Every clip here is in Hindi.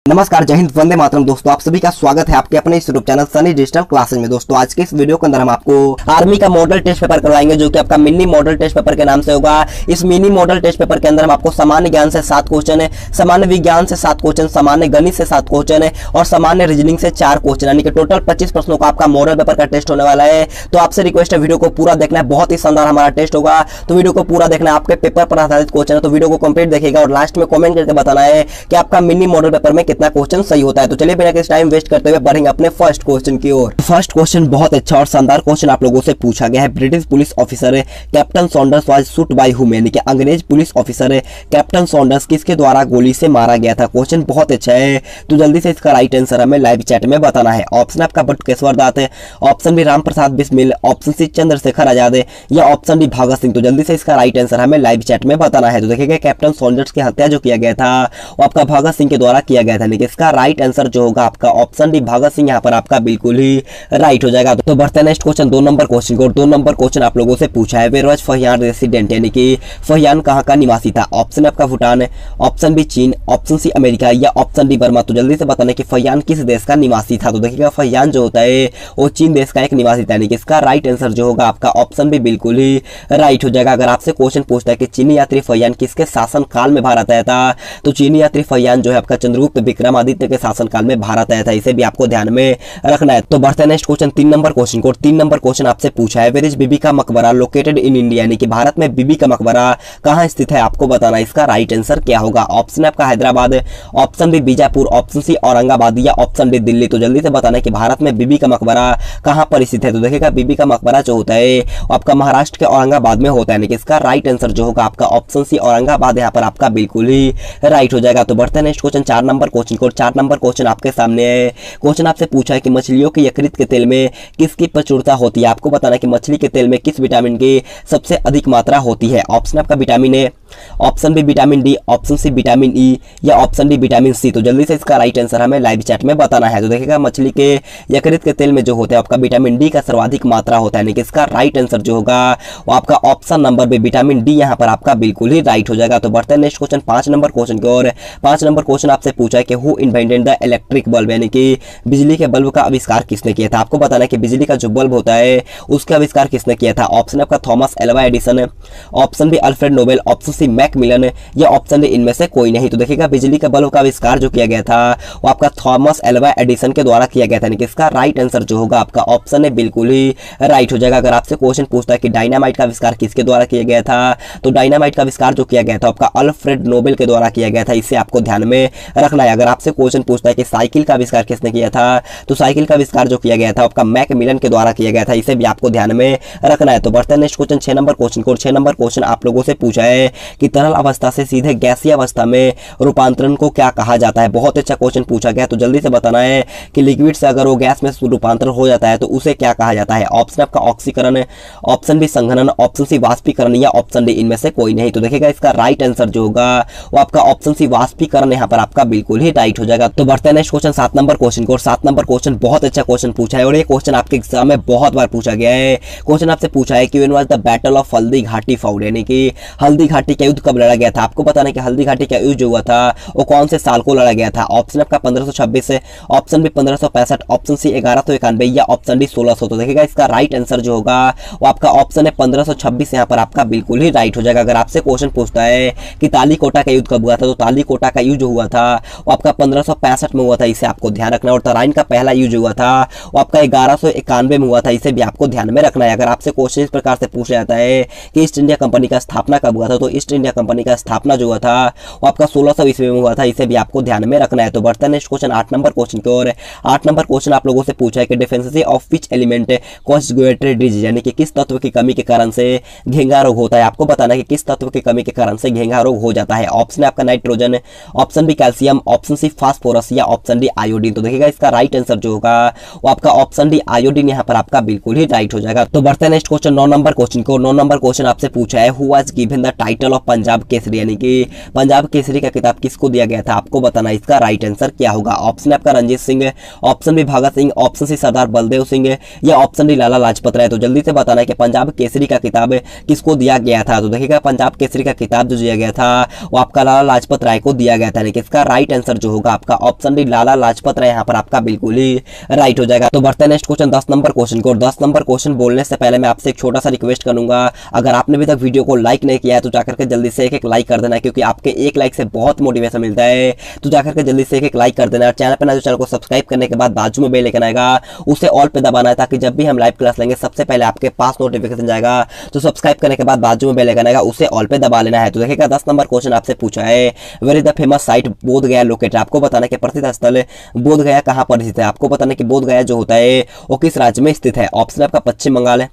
नमस्कार, जय हिंद, वंदे मातरम। दोस्तों आप सभी का स्वागत है आपके अपने इस YouTube channel Sunny digital classes में। दोस्तों आज के इस वीडियो के अंदर हम आपको आर्मी का मॉडल टेस्ट पेपर करवाएंगे, जो कि आपका मिनी मॉडल टेस्ट पेपर के नाम से होगा। इस मिनी मॉडल टेस्ट पेपर के अंदर हम आपको सामान्य ज्ञान से 7 क्वेश्चन है, सामान्य विज्ञान से 7 क्वेश्चन, सामान्य गणित से 7 क्वेश्चन है और सामान्य रीजनिंग से 4 क्वेश्चन, यानी कि टोटल 25 प्रश्नों का आपका मॉडल पेपर का टेस्ट होने वाला है। तो आपसे रिक्वेस्ट है वीडियो को पूरा देखना है, बहुत ही शानदार हमारा टेस्ट होगा। तो वीडियो को पूरा देखना है, आपके पेपर पर आधारित क्वेश्चन है, तो वीडियो को कंप्लीट देखिएगा और लास्ट में कमेंट करके बताना है कि आपका मिनी मॉडल पेपर में कितना क्वेश्चन सही होता है। तो चलिए बिना किसी टाइम वेस्ट करते हुए बढ़ेंगे अपने फर्स्ट क्वेश्चन की ओर। फर्स्ट क्वेश्चन बहुत अच्छा और शानदार क्वेश्चन आप लोगों से पूछा गया है। British police officer captain Saunders was shoot by whom, यानी कि अंग्रेज पुलिस ऑफिसर कैप्टन सॉन्डर्स किसके द्वारा गोली से मारा गया था। क्वेश्चन बहुत अच्छा है, तो जल्दी से इसका राइट आंसर हमें लाइव चैट में बताना है। ऑप्शन आपका बटुकेश्वर दत्त है, option B Ram Prasad Bismil, option C Chandrashekhar Azad है या ऑप्शन डी भगत सिंह। तो जल्दी से इसका राइट आंसर हमें लाइव चैट में बताना है। तो देखिएगा कैप्टन सॉन्डर्स की हत्या जो किया गया था वो आपका भगत सिंह के द्वारा किया गया था, यानी कि इसका राइट आंसर जो होगा आपका ऑप्शन डी भगत सिंह यहाँ पर आपका बिल्कुल ही राइट हो जाएगा। तो बढ़ते हैं नेक्स्ट क्वेश्चन 2 नंबर क्वेश्चन को। 2 नंबर क्वेश्चन आप लोगों से पूछा है, वेयर वाज फहियान रेसिडेंट, यानी कि फहियान कहाँ का निवासी था। ऑप्शन आपका भूटान है, ऑप्शन बी चीन, ऑप्शन सी अमेरिका या ऑप्शन डी बर्मा। तो जल्दी से बताने कि फहियान किस देश का निवासी था। तो देखिएगा फहियान जो होता है वो चीन देश का एक निवासी था, यानी कि इसका राइट आंसर जो होगा आपका ऑप्शन भी बिल्कुल ही राइट हो जाएगा। अगर आपसे क्वेश्चन पूछता है कि चीनी यात्री फहियान किसके शासन काल में भारत आया था, तो चीनी यात्री फहियान जो है आपका चंद्रगुप्त विक्रमादित्य के शासन काल में भारत आया था, इसे भी आपको ध्यान में रखना है। तो बढ़ते हैं नेक्स्ट क्वेश्चन 3 नंबर क्वेश्चन को। 3 नंबर क्वेश्चन आपसे पूछा है, वेयर इज बीबी का मकबरा लोकेटेड इन इंडिया, यानी कि भारत में बीबी का मकबरा कहां स्थित है, आपको बताना है। इसका राइट आंसर क्या होगा। ऑप्शन आपका Hyderabad, option B Bijapur, option C Aurangabad या ऑप्शन डी दिल्ली। तो जल्दी से बताना है कि भारत में बीबी का मकबरा कहां पर स्थित है। तो देखिएगा बीबी का मकबरा जो होता है आपका महाराष्ट्र के औरंगाबाद में होता है, यानी कि इसका राइट आंसर जो होगा आपका ऑप्शन सी औरंगाबाद यहाँ पर आपका बिल्कुल ही राइट हो जाएगा। तो बढ़ते हैं नेक्स्ट क्वेश्चन 4 नंबर क्वेश्चन को। 4 नंबर क्वेश्चन आपके सामने है। क्वेश्चन आपसे पूछा है कि मछलियों के यकृत के तेल में किसकी प्रचुरता होती है। आपको बताना है कि मछली के तेल में किस विटामिन की सबसे अधिक मात्रा होती है। ऑप्शन आपका vitamin A, option B vitamin D, option C vitamin E या ऑप्शन डी विटामिन सी। तो जल्दी से इसका राइट आंसर हमें लाइव चैट में बताना है। तो देखिएगा मछली के यकृत के तेल में जो होता है आपका विटामिन डी का सर्वाधिक मात्रा होता है, यानी कि इसका राइट आंसर जो होगा वो आपका option number B vitamin D यहाँ पर आपका बिल्कुल ही राइट हो जाएगा। तो बढ़ते हैं नेक्स्ट क्वेश्चन 5 नंबर क्वेश्चन की ओर। 5 नंबर क्वेश्चन आपसे पूछा है कि who invented the electric bulb, यानी कि बिजली के बल्ब का आविष्कार किसने किया था। आपको बताना है कि बिजली का जो बल्ब होता है उसका आविष्कार किसने किया था। ऑप्शन आपका Thomas Alva Edison, option B Alfred Nobel, option C Macmillan या ऑप्शन डी इनमें से कोई नहीं। तो देखिएगा बिजली का बल्ब का आविष्कार जो किया गया था वो आपका थॉमस एल्वा एडिसन के द्वारा किया गया था, यानी कि इसका राइट आंसर जो होगा आपका ऑप्शन है बिल्कुल ही राइट हो जाएगा। अगर आपसे क्वेश्चन पूछता है कि डायनामाइट का आविष्कार किसके द्वारा किया गया था, तो डायनामाइट का आविष्कार जो किया गया था आपका अल्फ्रेड नोबेल के द्वारा किया गया था, इसे आपको ध्यान में रखना है। अगर आपसे क्वेश्चन पूछता है कि साइकिल का आविष्कार किसने किया था, तो साइकिल का आविष्कार जो किया गया था आपका मैकमिलन के द्वारा किया गया था, इसे भी आपको ध्यान में रखना है। तो बढ़ते हैं नेक्स्ट क्वेश्चन 6 नंबर क्वेश्चन को। 6 नंबर क्वेश्चन आप लोगों से पूछा है कि तरल अवस्था से सीधे गैसीय अवस्था में रूपांतरण को क्या कहा जाता है। बहुत अच्छा क्वेश्चन पूछा गया, तो जल्दी से बताना है कि लिक्विड से अगर वो गैस में रूपांतरण हो जाता है तो उसे क्या कहा जाता है। ऑप्शन आपका ऑक्सीकरण, ऑप्शन बी संघनन, ऑप्शन सी वाष्पीकरण या ऑप्शन डी इनमें से कोई नहीं। तो देखिएगा इसका राइट आंसर जो होगा वो आपका ऑप्शन सी वाष्पीकरण यहाँ पर आपका बिल्कुल ही राइट हो जाएगा। तो बढ़ते हैं नेक्स्ट क्वेश्चन 7 नंबर क्वेश्चन को। 7 नंबर क्वेश्चन बहुत अच्छा क्वेश्चन पूछा है और ये क्वेश्चन आपके एग्जाम में बहुत बार पूछा गया है। क्वेश्चन आपसे पूछा है कि when was the battle of Haldi Ghati fought, यानी कि हल्दी घाटी का युद्ध कब लड़ा गया था। आपको बताना है कि हल्दी घाटी का युद्ध जो हुआ था वो कौन से साल को लड़ा गया था। ऑप्शन आपका 1526 है, ऑप्शन बी 1565, ऑप्शन सी 1191 या ऑप्शन डी 1600। तो देखिएगा इसका राइट आंसर जो होगा वो आपका ऑप्शन है 1526 यहाँ पर आपका बिल्कुल ही राइट हो जाएगा। अगर आपसे क्वेश्चन पूछता है कि तालीकोटा का युद्ध कब हुआ था, तो तालीकोटा का युद्ध जो हुआ था वो आपका 1565 में हुआ था, इसे आपको ध्यान रखना। और तराइन का पहला युद्ध हुआ था वो आपका 1191 में हुआ था, इसे भी आपको ध्यान में रखना है। अगर आपसे क्वेश्चन इस प्रकार से पूछा जाता है कि ईस्ट इंडिया कंपनी का स्थापना कब हुआ था, तो ईस्ट इंडिया कंपनी का स्थापना जो हुआ था वो आपका 1600 ईस्वी में हुआ था, इसे भी आपको ध्यान में रखना है। तो बढ़ते हैं नेक्स्ट क्वेश्चन 8 नंबर क्वेश्चन की ओर। 8 नंबर क्वेश्चन आप लोगों से पूछा है कि deficiency of which element conjugated disease, यानी कि किस तत्व की कमी के कारण से घेंघा रोग होता है। आपको बताना है कि किस तत्व की कमी के कारण से घेंघा रोग हो जाता है। ऑप्शन आपका nitrogen, option B calcium, option C phosphorus या ऑप्शन डी आयोडीन। तो देखिएगा इसका राइट आंसर जो होगा वो आपका ऑप्शन डी आयोडीन यहाँ पर आपका बिल्कुल ही राइट हो जाएगा। तो बढ़ते हैं नेक्स्ट क्वेश्चन 9 नंबर क्वेश्चन को। 9 नंबर क्वेश्चन आपसे पूछा है who was given the title title of Punjab Kesari, यानी कि पंजाब केसरी का किताब किसको दिया गया था, आपको बताना है। इसका राइट आंसर क्या होगा? ऑप्शन आपका Ranjit Singh, option B Bhagat Singh, option C सरदार बलदेव सिंह या ऑप्शन डी लाला लाजपत राय। तो जल्दी से बताना है कि पंजाब केसरी का किताब किसको दिया गया था। तो देखिएगा पंजाब केसरी का किताब जो दिया गया था वो आपका लाला लाजपत राय को दिया गया था, यानी कि इसका राइट आंसर जो होगा आपका ऑप्शन डी लाला लाजपत राय यहाँ पर आपका बिल्कुल ही राइट हो जाएगा। तो बढ़ते हैं नेक्स्ट क्वेश्चन 10 नंबर क्वेश्चन को। 10 नंबर क्वेश्चन बोलने से पहले मैं आपसे एक छोटा सा रिक्वेस्ट करूंगा, अगर आपने अभी तक वीडियो को लाइक नहीं किया है तो जाकर के जल्दी से एक लाइक कर देना, क्योंकि आपके एक लाइक से बहुत मोटिवेशन मिलता है। तो जाकर के जल्दी से एक लाइक कर देना। चैनल पर ना, जो चैनल को सब्सक्राइब करने के बाद बाजू में बेल आइकन आएगा उसे ऑल पे दबाना है, ताकि जब भी हम लाइव क्लास लेंगे सबसे पहले आपके पास नोटिफिकेशन जाएगा। तो सब्सक्राइब करने के बाद बाजू में बेल आइकन आएगा उसे ऑल पे दबा लेना है। तो देखिएगा 10 नंबर क्वेश्चन आपसे पूछा है, where is the famous site Bodh Gaya located. आपको बताना कि प्रसिद्ध स्थल बोध गया कहां पर स्थित है। आपको बताना कि बोध गया जो होता है वो किस राज्य में स्थित है। ऑप्शन आपका पश्चिम बंगाल है,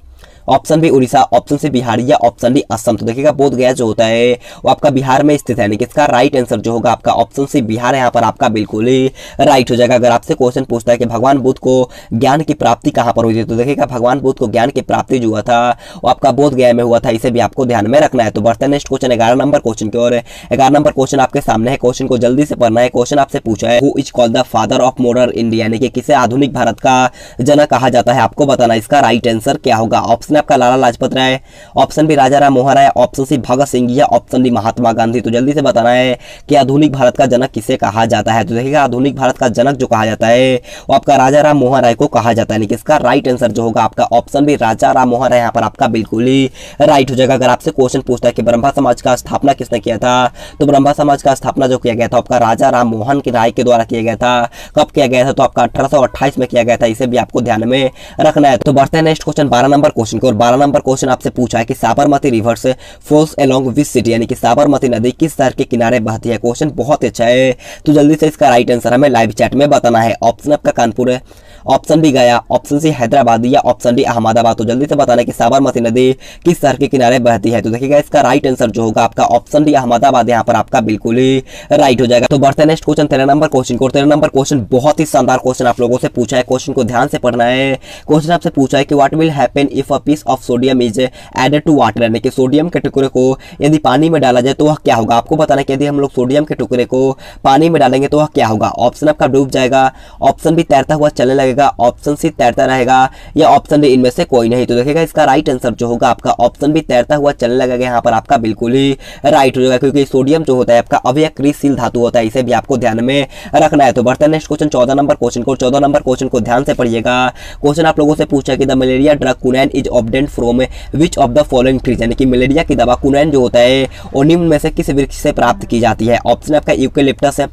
option B Orissa, option C Bihar या ऑप्शन डी असम। तो देखिएगा बोध गया जो होता है वो आपका बिहार में स्थित है, यानी कि इसका राइट आंसर जो होगा आपका ऑप्शन सी बिहार यहाँ पर आपका बिल्कुल ही राइट हो जाएगा। अगर आपसे क्वेश्चन पूछता है कि भगवान बुद्ध को ज्ञान की प्राप्ति कहाँ पर हुई थी, तो देखिएगा भगवान बुद्ध को ज्ञान की प्राप्ति जो हुआ था वो आपका बोध गया में हुआ था, इसे भी आपको ध्यान में रखना है। तो बढ़ते हैं नेक्स्ट क्वेश्चन 11 नंबर क्वेश्चन की ओर। 11 नंबर क्वेश्चन आपके सामने है, क्वेश्चन को जल्दी से पढ़ना है। क्वेश्चन आपसे पूछा है, who is called the father of modern India, यानी कि किसे आधुनिक भारत का जनक कहा जाता है। आपको बताना इसका राइट आंसर क्या होगा। ऑप्शन आपका लाला लाजपत राय, ऑप्शन बी राजा राम मोहन राय, ऑप्शन सी भगत सिंह या ऑप्शन डी महात्मा गांधी। तो जल्दी से बताना है कि आधुनिक भारत का जनक किसे कहा जाता है। तो देखिएगा आधुनिक भारत का जनक जो कहा जाता है वो आपका राजा राम मोहन राय को कहा जाता है, यानी कि इसका राइट आंसर जो होगा आपका ऑप्शन बी राजा राम मोहन राय यहाँ पर आपका बिल्कुल ही राइट हो जाएगा। अगर आपसे क्वेश्चन पूछता है कि ब्रह्मा समाज का स्थापना किसने किया था, तो ब्रह्मा समाज का स्थापना जो किया गया था आपका राजा राम मोहन राय के द्वारा किया गया था। कब किया गया था, तो आपका 1828 में किया गया था, इसे भी आपको ध्यान में रखना है। तो बढ़ते हैं नेक्स्ट क्वेश्चन 12 नंबर क्वेश्चन को। और 12 नंबर क्वेश्चन आपसे पूछा है कि साबरमती रिवर से फ्लोस अलोंग विच सिटी, यानी कि साबरमती नदी किस शहर के किनारे बहती है। क्वेश्चन बहुत अच्छा है, तो जल्दी से इसका राइट आंसर हमें लाइव चैट में बताना है। ऑप्शन आपका कानपुर है, ऑप्शन बी गया, ऑप्शन सी हैदराबाद या ऑप्शन डी अहमदाबाद। तो जल्दी से बताना कि साबरमती नदी किस शहर के किनारे बहती है। तो देखिएगा इसका राइट आंसर जो होगा आपका ऑप्शन डी अहमदाबाद यहाँ पर आपका बिल्कुल ही राइट हो जाएगा। तो बढ़ते हैं नेक्स्ट क्वेश्चन 13 नंबर क्वेश्चन को। 13 नंबर क्वेश्चन बहुत ही शानदार क्वेश्चन आप लोगों से पूछा है, क्वेश्चन को ध्यान से पढ़ना है। क्वेश्चन आपसे पूछा है कि what will happen if a piece of sodium is added to water, यानी कि सोडियम के टुकड़े को यदि पानी में डाला जाए तो वह क्या होगा। आपको बताना कि यदि हम लोग सोडियम के टुकड़े को पानी में डालेंगे तो वह क्या होगा। ऑप्शन आपका डूब जाएगा, ऑप्शन बी तैरता हुआ चलने लगेगा, ऑप्शन सी तैरता रहेगा या ऑप्शन डी इनमें से कोई नहीं। तो देखिएगा इसका राइट आंसर जो होगा आपका ऑप्शन बी तैरता हुआ चलने लगेगा यहाँ पर आपका बिल्कुल ही राइट हो जाएगा, क्योंकि सोडियम जो होता है आपका अव्यक्रियशील धातु होता है, इसे भी आपको ध्यान में रखना है। तो बढ़ते हैं नेक्स्ट क्वेश्चन 14 नंबर क्वेश्चन को। 14 नंबर क्वेश्चन को ध्यान से पढ़िएगा। क्वेश्चन आप लोगों से पूछा कि the malaria drug quinine is obtained from which of the following trees, यानी कि मलेरिया की दवा कुनैन जो होता है वो निम्न में से किस वृक्ष से प्राप्त की जाती है। ऑप्शन आपका यूकेलिप्टस है,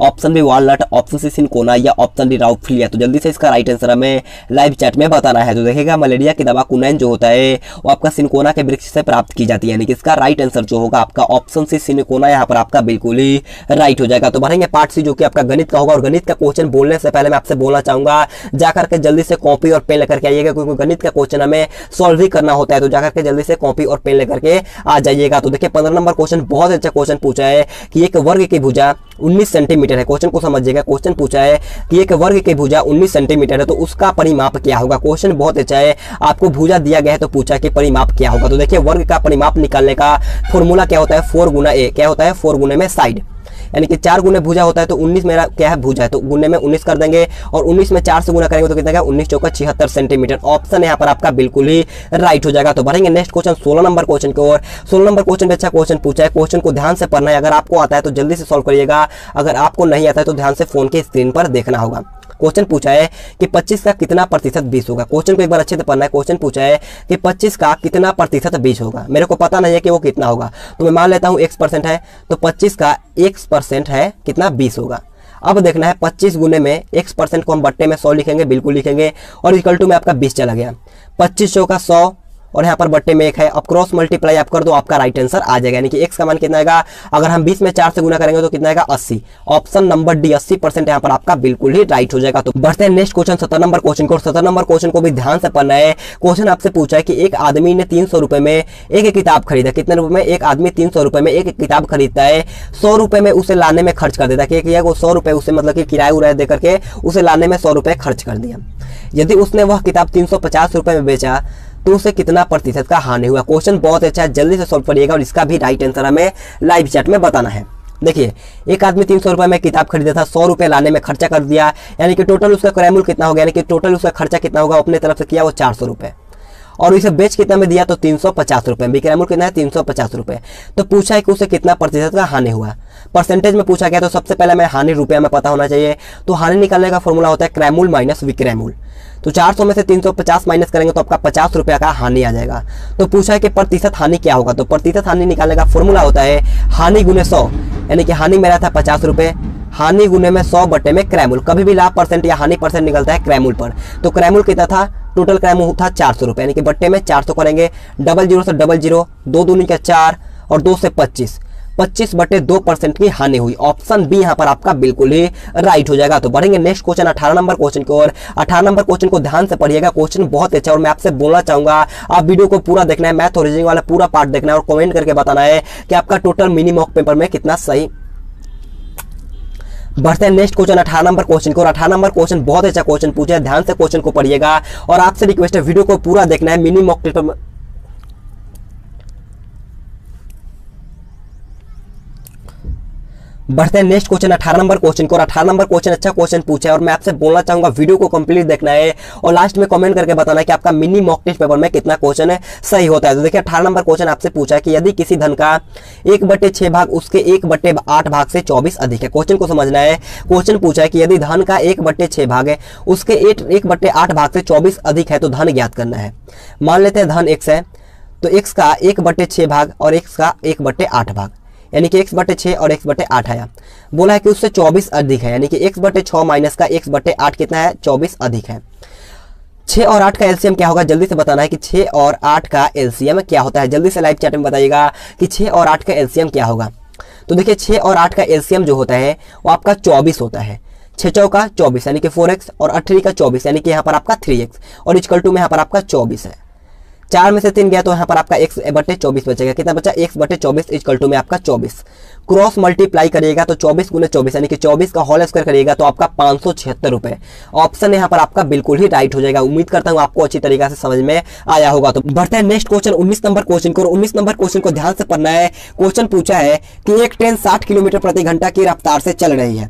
option B walnut, option C cinchona या ऑप्शन डी राउफलिया। तो जल्दी से इसका राइट आंसर हमें लाइव चैट में बताना है। तो देखिएगा मलेरिया की दवा कुनैन जो होता है वो आपका सिनकोना के वृक्ष से प्राप्त की जाती है, यानी कि इसका राइट आंसर जो होगा आपका ऑप्शन सी सिनकोना यहाँ पर आपका बिल्कुल ही राइट हो जाएगा। तो बढ़ेंगे पार्ट सी जो कि आपका गणित का होगा। और गणित का क्वेश्चन बोलने से पहले मैं आपसे बोलना चाहूंगा जाकर के जल्दी से कॉपी और पेन लेकर के आइएगा, क्योंकि गणित का क्वेश्चन हमें सॉल्व ही करना होता है। तो जाकर के जल्दी से कॉपी और पेन लेकर के आ जाइएगा। तो देखिए 15 नंबर क्वेश्चन बहुत अच्छा क्वेश्चन पूछा है कि एक वर्ग की भुजा 19 सेंटीमीटर है। क्वेश्चन को समझिएगा, क्वेश्चन पूछा है कि एक वर्ग की भुजा 19 सेंटीमीटर है तो उसका परिमाप क्या होगा। क्वेश्चन बहुत अच्छा है, आपको भुजा दिया गया है तो पूछा कि परिमाप क्या होगा। तो देखिए वर्ग का परिमाप निकालने का फॉर्मूला क्या होता है, 4 गुना ए, क्या होता है 4 गुने में साइड, यानी कि 4 गुने भुजा होता है तो 19 मेरा क्या है भुजा है, तो गुने में 19 कर देंगे और 19 में 4 से गुना करेंगे तो कितना का 19 चौका 76 सेंटीमीटर। ऑप्शन यहाँ पर आपका बिल्कुल ही राइट हो जाएगा। तो बढ़ेंगे नेक्स्ट क्वेश्चन 16 नंबर क्वेश्चन की ओर। 16 नंबर क्वेश्चन भी अच्छा क्वेश्चन पूछा है, क्वेश्चन को ध्यान से पढ़ना है। अगर आपको आता है तो जल्दी से सॉल्व करिएगा, अगर आपको नहीं आता है तो ध्यान से फोन के स्क्रीन पर देखना होगा। क्वेश्चन पूछा है कि 25 का कितना प्रतिशत 20 होगा। क्वेश्चन को एक बार अच्छे से पढ़ना है। क्वेश्चन पूछा है कि 25 का कितना प्रतिशत 20 होगा। मेरे को पता नहीं है कि वो कितना होगा, तो मैं मान लेता हूँ x% है, तो 25 का x% है कितना 20 होगा। अब देखना है 25 गुने में x% को हम बट्टे में 100 लिखेंगे, बिल्कुल लिखेंगे, और इक्वल टू में आपका 20 चला गया। 25 का 100 और यहाँ पर बट्टे में 1 है। अब क्रॉस मल्टीप्लाई आप कर दो, आपका राइट आंसर आ जाएगा, यानी कि x का मान कितना आएगा, अगर हम 20 में 4 से गुना करेंगे तो कितना आएगा 80। ऑप्शन नंबर डी 80% यहाँ पर आपका बिल्कुल ही राइट हो जाएगा। तो बढ़ते हैं नेक्स्ट क्वेश्चन 17 नंबर क्वेश्चन को। 17 नंबर क्वेश्चन को भी ध्यान से पढ़ना है। क्वेश्चन आपसे पूछा है कि एक आदमी ने 300 रुपए में एक किताब खरीदा। कितने रुपए में? एक आदमी 300 रुपए में एक किताब खरीदता है, 100 रुपए में उसे लाने में खर्च कर देता है कि वो 100 रुपए उसे मतलब कि किराया उराया दे करके उसे लाने में 100 रुपए खर्च कर दिया। यदि उसने वह किताब 350 रुपए में बेचा तो उसे कितना प्रतिशत का हानि हुआ। क्वेश्चन बहुत अच्छा है, जल्दी से सॉल्व करिएगा और इसका भी राइट आंसर हमें लाइव चैट में बताना है। देखिए, एक आदमी 300 रुपये में किताब खरीदा था, 100 रुपये लाने में खर्चा कर दिया, यानी कि टोटल उसका क्रय कितना हो गया, यानी कि टोटल उसका खर्चा कितना होगा, अपने तरफ से किया वो 400 रुपये, और इसे बेच कितना में दिया तो 350 रुपये, विक्रय मूल्य कितना है 350 रुपये। तो पूछा है कि उसे कितना प्रतिशत का हानि हुआ, परसेंटेज में पूछा गया। तो सबसे पहले हमें हानि रुपया में पता होना चाहिए। तो हानि निकालने का फॉर्मूला होता है क्रय मूल्य माइनस विक्रय मूल्य। तो 400 में से 350 माइनस करेंगे तो आपका 50 रुपया का हानि आ जाएगा। तो पूछा है कि प्रतिशत हानि क्या होगा, तो प्रतिशत हानि निकालने का फॉर्मूला होता है हानि गुने 100, यानी कि हानि मेरा था 50 रुपये, हानि गुने में 100 बटे में क्रय मूल्य। कभी भी लाभ परसेंट या हानि परसेंट निकलता है क्रय मूल्य पर। तो क्रय मूल्य कितना था, टोटल क्रय मूल्य था 400 रुपये, यानी कि बट्टे में 400 करेंगे, 00 से 00, 2 दूनी का 4 और 2 से 25, 25 बटे 2% की हानि हुई। ऑप्शन बी यहाँ पर आपका बिल्कुल ही राइट हो जाएगा। तो बढ़ेंगे नेक्स्ट क्वेश्चन 18 नंबर क्वेश्चन की ओर। 18 नंबर क्वेश्चन को ध्यान से पढ़िएगा, क्वेश्चन बहुत अच्छा। और मैं आपसे बोलना चाहूंगा आप वीडियो को पूरा देखना है, मैथ और रीजनिंग वाला पूरा पार्ट देखना है और कमेंट करके बताना है कि आपका टोटल मिनी मॉक पेपर में कितना सही। बढ़ते हैं नेक्स्ट क्वेश्चन 18 नंबर क्वेश्चन को। और 18 नंबर क्वेश्चन बहुत अच्छा क्वेश्चन पूछा है, ध्यान से क्वेश्चन को पढ़िएगा और आपसे रिक्वेस्ट है वीडियो को पूरा देखना है। मिनी मॉक पेपर बढ़ते हैं नेक्स्ट क्वेश्चन 18 नंबर क्वेश्चन को। और 18 नंबर क्वेश्चन अच्छा क्वेश्चन पूछा है और मैं आपसे बोलना चाहूंगा वीडियो को कंप्लीट देखना है और लास्ट में कमेंट करके बताना है कि आपका मिनी मॉक टेस्ट पेपर में कितना क्वेश्चन है सही होता है। तो देखिए 18 नंबर क्वेश्चन आपसे पूछा है कि यदि किसी धन का 1/6 भाग उसके 1/8 भाग से 24 अधिक है। क्वेश्चन को समझना है। क्वेश्चन पूछा है कि यदि धन का 1/6 भाग है उसके 1/8 भाग से 24 अधिक है तो धन ज्ञात करना है। मान लेते हैं धन x है, तो x का 1/6 भाग और x का 1/8 भाग, यानी कि x/6 और x/8 आया। बोला है कि उससे 24 अधिक है, यानी कि x/6 माइनस का x/8 कितना है 24 अधिक है। 6 और 8 का एलसीएम क्या होगा, जल्दी से बताना है कि 6 और 8 का एलसीएम क्या होता है। जल्दी से लाइव चैट में बताइएगा कि 6 और 8 का एलसीएम क्या होगा। तो देखिए 6 और 8 का एलसीएम जो होता है वो आपका 24 होता है। 6 चौका 24 यानी कि 4x और 8 का 24 यानी कि यहाँ पर आपका 3x और इक्वल टू में यहाँ पर आपका 24 है। 4 में से 3 गया तो यहाँ पर आपका x/24 बचेगा। कितना बचा, x/24 इक्वल टू में आपका 24। क्रॉस मल्टीप्लाई करिएगा तो 24 गुने 24 यानी कि 24 का होल स्क्वायर करिएगा तो आपका 576 रुपये। ऑप्शन यहाँ पर आपका बिल्कुल ही राइट हो जाएगा। उम्मीद करता हूँ आपको अच्छी तरीके से समझ में आया होगा। तो बढ़ते हैं नेक्स्ट क्वेश्चन 19 नंबर क्वेश्चन को। 19 नंबर क्वेश्चन को ध्यान से पढ़ना है। क्वेश्चन पूछा है कि एक ट्रेन 60 किलोमीटर प्रति घंटा की रफ्तार से चल रही है,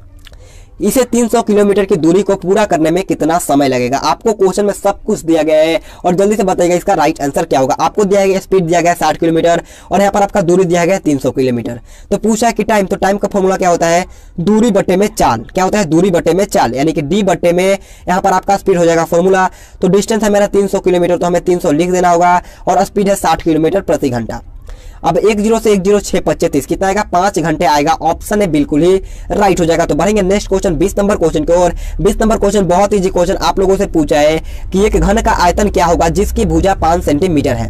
इसे 300 किलोमीटर की दूरी को पूरा करने में कितना समय लगेगा। आपको क्वेश्चन में सब कुछ दिया गया है और जल्दी से बताइएगा इसका राइट आंसर क्या होगा। आपको दिया गया स्पीड दिया गया 60 किलोमीटर और यहाँ पर आपका दूरी दिया गया 300 किलोमीटर। तो पूछा है कि टाइम, तो टाइम का फॉर्मूला क्या होता है, दूरी बटे में चाल। क्या होता है, दूरी बटे में चाल, यानी कि डी बटे में यहाँ पर आपका स्पीड हो जाएगा फॉर्मूला। तो डिस्टेंस है मेरा 300 किलोमीटर, तो हमें 300 लिख देना होगा और स्पीड है 60 किलोमीटर प्रति घंटा। अब 10 से 10 6 25 कितना आएगा, 5 घंटे आएगा। ऑप्शन है बिल्कुल ही राइट हो जाएगा। तो बढ़ेंगे नेक्स्ट क्वेश्चन 20 नंबर क्वेश्चन की ओर। 20 नंबर क्वेश्चन बहुत इजी क्वेश्चन आप लोगों से पूछा है कि एक घन का आयतन क्या होगा जिसकी भुजा 5 सेंटीमीटर है।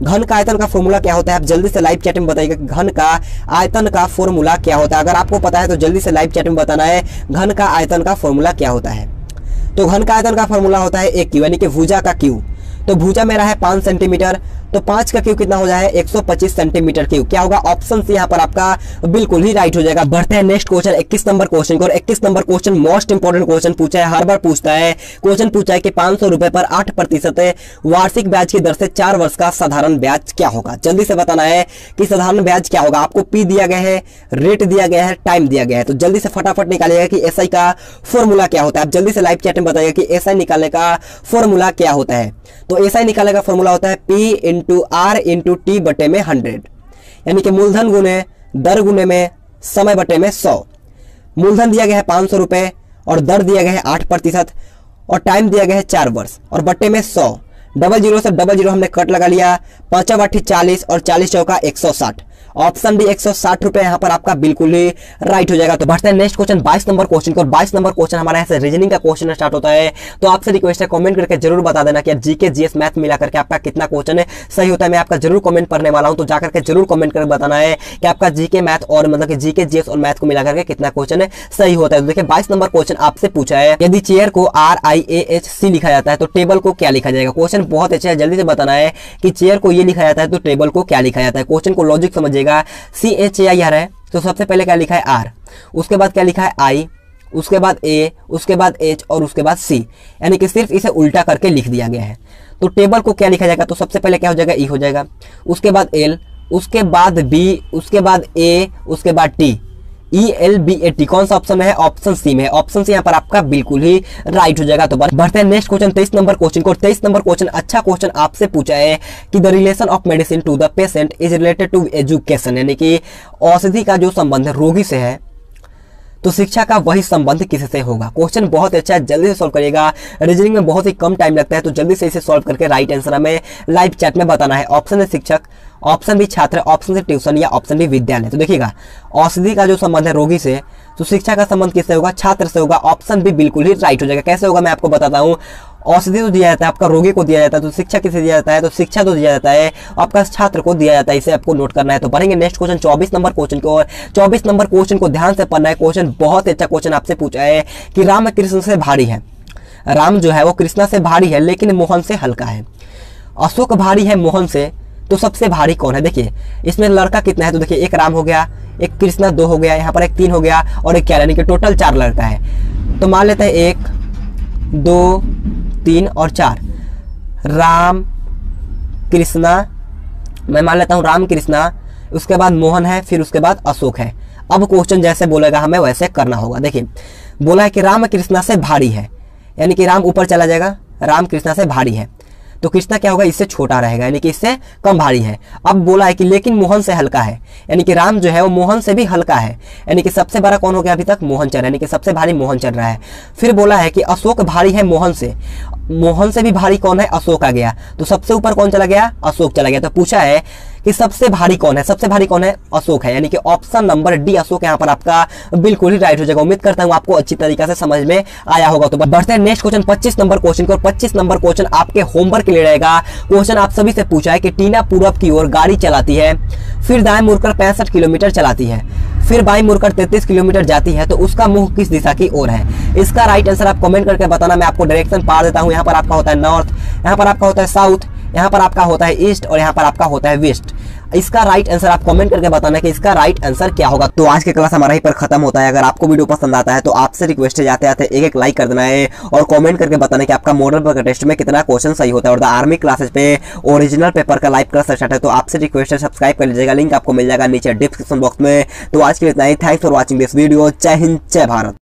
घन का आयतन का फॉर्मूला क्या होता है, आप जल्दी से लाइव चैट में बताइएगा घन का आयतन का फॉर्मूला क्या होता है। अगर आपको पता है तो जल्दी से लाइव चैट में बताना है घन का आयतन का फॉर्मूला क्या होता है। तो घन का आयतन का फॉर्मूला होता है एक क्यू, यानी कि भुजा का क्यू। तो भुजा मेरा है 5 सेंटीमीटर, तो 5 का क्यू कितना हो जाए 125 सेंटीमीटर क्यू। क्या होगा, ऑप्शन सी यहाँ पर आपका बिल्कुल ही राइट हो जाएगा। बढ़ते हैं नेक्स्ट क्वेश्चन 21 नंबर क्वेश्चन को। और 21 number question most important question पूछा है, हर बार पूछता है। क्वेश्चन पूछा है कि 500 रुपए पर 8% वार्षिक ब्याज की दर से 4 वर्ष का साधारण ब्याज क्या होगा। जल्दी से बताना है कि साधारण ब्याज क्या होगा। आपको पी दिया गया है, रेट दिया गया है, टाइम दिया गया है। तो जल्दी से फटाफट निकालिएगा कि एसआई का फॉर्मूला क्या होता है। आप जल्दी से लाइव चैट में बताइएगा कि एसआई निकालने का फॉर्मूला क्या होता है। तो एसआई निकालने का फॉर्मूला होता है P into R into T बटे में 100, यानी कि मूलधन गुने दर गुने में समय बटे में 100। मूलधन दिया गया है 500 रुपए और दर दिया गया है 8% और टाइम दिया गया है 4 वर्ष और बटे में 100। 00 से 00 हमने कट लगा लिया, 5 8 40 और 40 चौका 160। ऑप्शन डी 160 रुपए यहाँ पर आपका बिल्कुल ही राइट हो जाएगा। तो बढ़ते हैं नेक्स्ट क्वेश्चन 22 नंबर क्वेश्चन को। 22 नंबर क्वेश्चन हमारा यहाँ से रीजनिंग का क्वेश्चन स्टार्ट होता है। तो आपसे रिक्वेस्ट है कमेंट करके जरूर बता देना कि जीके जीएस मैथ मिला करके आपका कितना क्वेश्चन है सही होता है। मैं आपका जरूर कमेंट पढ़ने वाला हूँ, तो जाकर के जरूर कमेंट करके बताना है कि आपका जीके मैथ और मतलब कि जीके जीएस और मैथ को मिला करके कितना क्वेश्चन है सही होता है। तो देखिए 22 नंबर क्वेश्चन आपसे पूछा है, यदि चेयर को RIAHC लिखा जाता है तो टेबल को क्या लिखा जाएगा। क्वेश्चन बहुत अच्छा है, जल्दी से बताना है कि चेयर को ये लिखा जाता है तो टेबल को क्या लिखा जाता है। क्वेश्चन को लॉजिक समझिएगा। CHAIR है तो सबसे पहले क्या लिखा है R, उसके बाद क्या लिखा है I उसके बाद ए, उसके बाद एच और उसके बाद सी, यानी कि सिर्फ इसे उल्टा करके लिख दिया गया है। तो टेबल को क्या लिखा जाएगा, तो सबसे पहले क्या हो जाएगा, ई हो जाएगा, उसके बाद एल, उसके बाद बी, उसके बाद ए, उसके बाद टी, ELBAT। कौन सा ऑप्शन है, ऑप्शन सी में है। ऑप्शन सी यहाँ पर आपका बिल्कुल ही राइट हो जाएगा। तो बढ़ते हैं नेक्स्ट क्वेश्चन 23 नंबर क्वेश्चन को। 23 नंबर क्वेश्चन अच्छा क्वेश्चन आपसे पूछा है कि the relation of medicine to the patient is related to education, यानी कि औषधि का जो संबंध रोगी से है तो शिक्षा का वही संबंध किससे होगा। क्वेश्चन बहुत अच्छा है, जल्दी से सॉल्व करिएगा। रीजनिंग में बहुत ही कम टाइम लगता है, तो जल्दी से इसे सॉल्व करके राइट आंसर हमें लाइव चैट में बताना है। ऑप्शन है शिक्षक, ऑप्शन भी छात्र, ऑप्शन से ट्यूशन या ऑप्शन भी विद्यालय। तो देखिएगा औषधि का जो संबंध है रोगी से, तो शिक्षा का संबंध किससे होगा, छात्र से होगा। ऑप्शन भी बिल्कुल ही राइट हो जाएगा। कैसे होगा मैं आपको बताता हूँ। औषधि तो दिया जाता है आपका रोगी को दिया जाता है, तो शिक्षा किसे दिया जाता है, तो शिक्षा तो दिया जाता है आपका छात्र को दिया जाता है। इसे आपको नोट करना है। तो बढ़ेंगे नेक्स्ट क्वेश्चन 24 नंबर क्वेश्चन को, और 24 नंबर क्वेश्चन को ध्यान से पढ़ना है। क्वेश्चन बहुत अच्छा क्वेश्चन आपसे पूछा है कि राम कृष्ण से भारी है। राम जो है वो कृष्णा से भारी है लेकिन मोहन से हल्का है। अशोक भारी है मोहन से, तो सबसे भारी कौन है। देखिए इसमें लड़का कितना है, तो देखिए एक राम हो गया, एक कृष्णा 2 हो गया, यहाँ पर एक 3 हो गया और एक 4, यानी कि टोटल 4 लड़का है। तो मान लेते हैं 1 2 3 और 4, राम कृष्णा, मैं मान लेता हूँ राम कृष्णा, उसके बाद मोहन है, फिर उसके बाद अशोक है। अब क्वेश्चन जैसे बोलेगा हमें वैसे करना होगा। देखिए बोला है कि राम कृष्णा से भारी है, यानी कि राम ऊपर चला जाएगा, राम कृष्णा से भारी है, तो कृष्णा क्या होगा, इससे छोटा रहेगा, यानी कि इससे कम भारी है। अब बोला है कि लेकिन मोहन से हल्का है, यानी कि राम जो है वो मोहन से भी हल्का है, यानी कि सबसे बड़ा कौन हो गया अभी तक, मोहन चल रहा है, यानी कि सबसे भारी मोहन चल रहा है। फिर बोला है कि अशोक भारी है मोहन से, मोहन से भी भारी कौन है, अशोक आ गया, तो सबसे ऊपर कौन चला गया, अशोक चला गया। तो पूछा है कि सबसे भारी कौन है, सबसे भारी कौन है, अशोक है, यानी कि ऑप्शन नंबर डी अशोक यहाँ पर आपका बिल्कुल ही राइट हो जाएगा। उम्मीद करता हूँ आपको अच्छी तरीके से समझ में आया होगा। तो बढ़ते हैं नेक्स्ट क्वेश्चन 25 नंबर क्वेश्चन को। 25 नंबर क्वेश्चन आपके होमवर्क के लिए रहेगा। क्वेश्चन आप सभी से पूछा है कि टीना पूरब की ओर गाड़ी चलाती है, फिर दाएं मुड़कर 65 किलोमीटर चलाती है, फिर बाएं मुड़कर 33 किलोमीटर जाती है, तो उसका मुंह किस दिशा की ओर है। इसका राइट आंसर आप कमेंट करके बताना। मैं आपको डायरेक्शन पा देता हूँ। यहाँ पर आपका होता है नॉर्थ, यहाँ पर आपका होता है साउथ, यहाँ पर आपका होता है ईस्ट और यहाँ पर आपका होता है वेस्ट। इसका राइट आंसर आप कमेंट करके बताना कि इसका राइट आंसर क्या होगा। तो आज की क्लास हमारा ही पर खत्म होता है। अगर आपको वीडियो पसंद आता है तो आपसे रिक्वेस्ट है जाते आते एक लाइक कर देना है और कमेंट करके बताना कि आपका मॉडल पेपर टेस्ट में कितना क्वेश्चन सही होता है। और द आर्मी क्लासेस पे ओरिजिनल पेपर का लाइव क्लास स्टार्ट है, तो आपसे रिक्वेस्ट है सब्सक्राइब कर लीजिएगा। लिंक आपको मिल जाएगा नीचे डिस्क्रिप्शन बॉक्स में। तो आज के लिए इतना ही। Thanks for watching this video. जय हिंद, जय भारत।